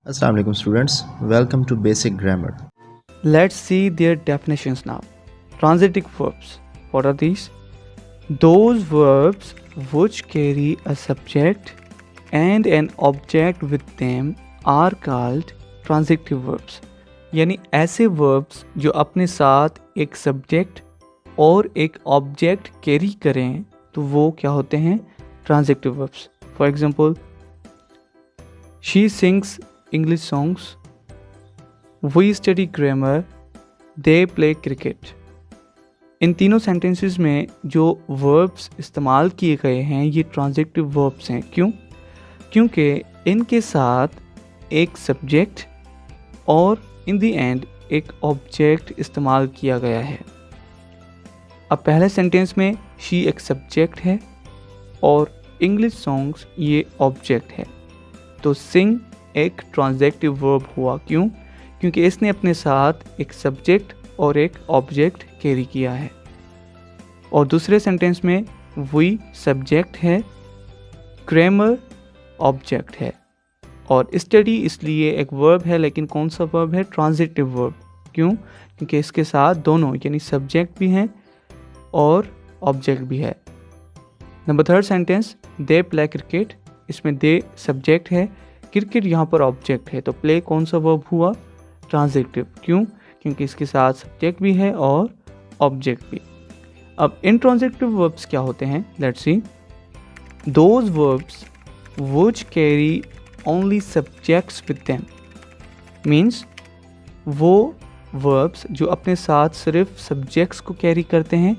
Assalamu alaikum students, welcome to Basic Grammar. Let's see their definitions now. Transitive verbs. What are these? Those verbs which carry a subject and an object with them are called transitive verbs. यानी ऐसे verbs जो अपने साथ एक subject और एक object carry करें तो वो क्या होते हैं? Transitive verbs. For example, she sings English songs. We study grammar. They play cricket. इन तीनों सेंटेंसेस में जो वर्ब्स इस्तेमाल किए गए हैं ये ट्रांजिटिव वर्ब्स हैं। क्यों? क्योंकि इनके साथ एक सब्जेक्ट और इन द एंड एक ऑब्जेक्ट इस्तेमाल किया गया है। अब पहले सेंटेंस में शी एक सब्जेक्ट है और इंग्लिश सॉन्ग्स ये ऑब्जेक्ट है, तो सिंग एक ट्रांजिटिव वर्ब हुआ। क्यों? क्योंकि इसने अपने साथ एक सब्जेक्ट और एक ऑब्जेक्ट कैरी किया है। और दूसरे सेंटेंस में वी सब्जेक्ट है, ग्रामर ऑब्जेक्ट है और स्टडी इसलिए एक वर्ब है, लेकिन कौन सा वर्ब है? Transitive verb. क्यों? क्योंकि इसके साथ दोनों यानी सब्जेक्ट भी हैं और ऑब्जेक्ट भी है। Number third sentence they play cricket, इसमें दे सब्जेक्ट है, क्रिकेट यहाँ पर ऑब्जेक्ट है, तो प्ले कौन सा वर्ब हुआ? ट्रांजिटिव। क्यों? क्योंकि इसके साथ सब्जेक्ट भी है और ऑब्जेक्ट भी। अब इंट्रांजिटिव वर्ब्स क्या होते हैं? Let's see. Those verbs which carry only subjects with them, means वो वर्ब्स जो अपने साथ सिर्फ सब्जेक्ट्स को कैरी करते हैं।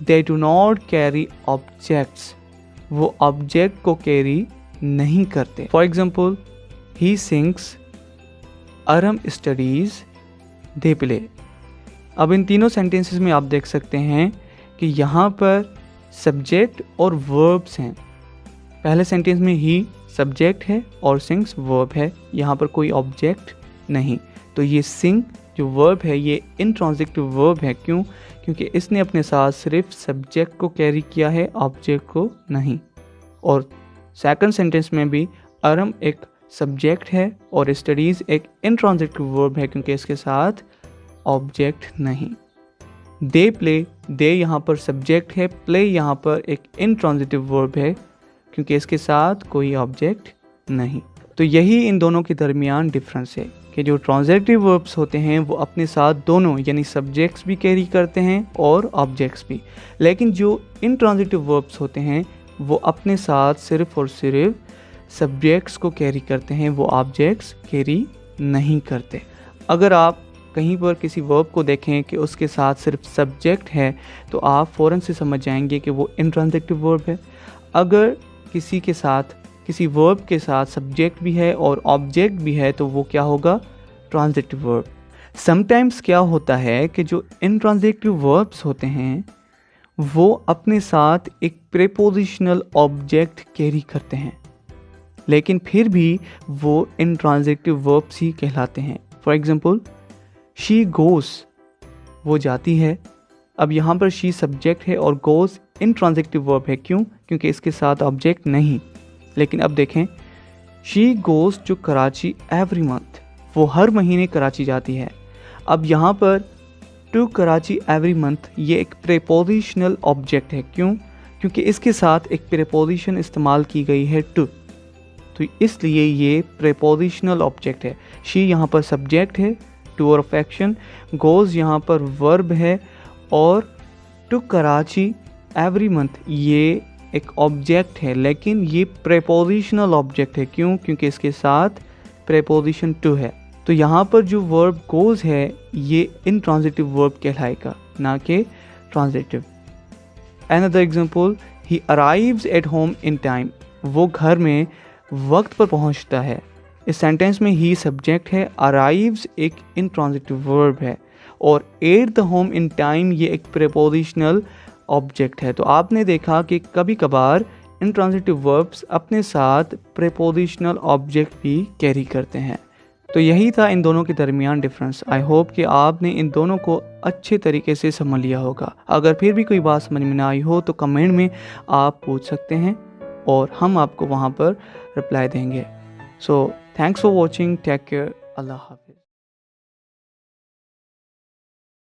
They do not carry objects, वो ऑब्जेक्ट को कैरी नहीं करते। For example he sings, अरम studies, they play. अब इन तीनों सेंटेंसेस में आप देख सकते हैं कि यहाँ पर सब्जेक्ट और वर्ब्स हैं। पहले सेंटेंस में ही सब्जेक्ट है और सिंग्स वर्ब है, यहाँ पर कोई ऑब्जेक्ट नहीं, तो ये सिंग जो वर्ब है ये इंट्रांजिटिव वर्ब है। क्यों? क्योंकि इसने अपने साथ सिर्फ सब्जेक्ट को कैरी किया है, ऑब्जेक्ट को नहीं। और सेकंड सेंटेंस में भी अरम एक सब्जेक्ट है और स्टडीज़ एक इंट्रांजिटिव वर्ब है, क्योंकि इसके साथ ऑब्जेक्ट नहीं। दे प्ले, दे यहाँ पर सब्जेक्ट है, प्ले यहाँ पर एक इंट्रांजिटिव वर्ब है, क्योंकि इसके साथ कोई ऑब्जेक्ट नहीं। तो यही इन दोनों के दरमियान डिफरेंस है कि जो ट्रांजिटिव वर्ब्स होते हैं वो अपने साथ दोनों यानी सब्जेक्ट्स भी कैरी करते हैं और ऑब्जेक्ट्स भी, लेकिन जो इंट्रांजिटिव वर्ब्स होते हैं वो अपने साथ सिर्फ और सिर्फ सब्जेक्ट्स को कैरी करते हैं, वो ऑब्जेक्ट्स कैरी नहीं करते। अगर आप कहीं पर किसी वर्ब को देखें कि उसके साथ सिर्फ सब्जेक्ट है तो आप फ़ौरन से समझ जाएंगे कि वो इंट्रांजिटिव वर्ब है। अगर किसी वर्ब के साथ सब्जेक्ट भी है और ऑब्जेक्ट भी है तो वो क्या होगा? Transitive verb. समटाइम्स क्या होता है कि जो इंट्रांजिटिव वर्ब्स होते हैं वो अपने साथ एक प्रीपोजिशनल ऑब्जेक्ट कैरी करते हैं, लेकिन फिर भी वो इंट्रांजिटिव वर्ब्स ही कहलाते हैं। फॉर एग्जाम्पल शी गोस, वो जाती है। अब यहाँ पर शी सब्जेक्ट है और गोस इंट्रांजिटिव वर्ब है। क्यों? क्योंकि इसके साथ ऑब्जेक्ट नहीं। लेकिन अब देखें she goes to Karachi every month, वो हर महीने कराची जाती है। अब यहाँ पर टू कराची एवरी मंथ ये एक प्रीपोजिशनल ऑब्जेक्ट है। क्यों? क्योंकि इसके साथ एक प्रीपोजिशन इस्तेमाल की गई है टू, तो इसलिए ये प्रीपोजिशनल ऑब्जेक्ट है। शी यहाँ पर सब्जेक्ट है, टू और अफेक्शन, गोज़ यहाँ पर वर्ब है और टू कराची एवरी मंथ ये एक ऑब्जेक्ट है, लेकिन ये प्रीपोजिशनल ऑब्जेक्ट है। क्यों? क्योंकि इसके साथ प्रीपोजिशन टू है। तो यहाँ पर जो वर्ब गोज़ है ये इंट्रांजिटिव वर्ब कहलाएगा, ना कि transitive. Another example he arrives at home in time, वो घर में वक्त पर पहुंचता है। इस सेंटेंस में ही सब्जेक्ट है, अराइव्स एक इंट्रांजिटिव वर्ब है और at the home in time ये एक प्रीपोजिशनल ऑब्जेक्ट है। तो आपने देखा कि कभी कभार इंट्रांजिटिव वर्ब्स अपने साथ प्रीपोजिशनल ऑब्जेक्ट भी कैरी करते हैं। तो यही था इन दोनों के दरमियान डिफरेंस। आई होप कि आपने इन दोनों को अच्छे तरीके से समझ लिया होगा। अगर फिर भी कोई बात समझ में ना आई हो तो कमेंट में आप पूछ सकते हैं और हम आपको वहाँ पर रिप्लाई देंगे। सो Thanks for watching. Take care. Allah Hafiz.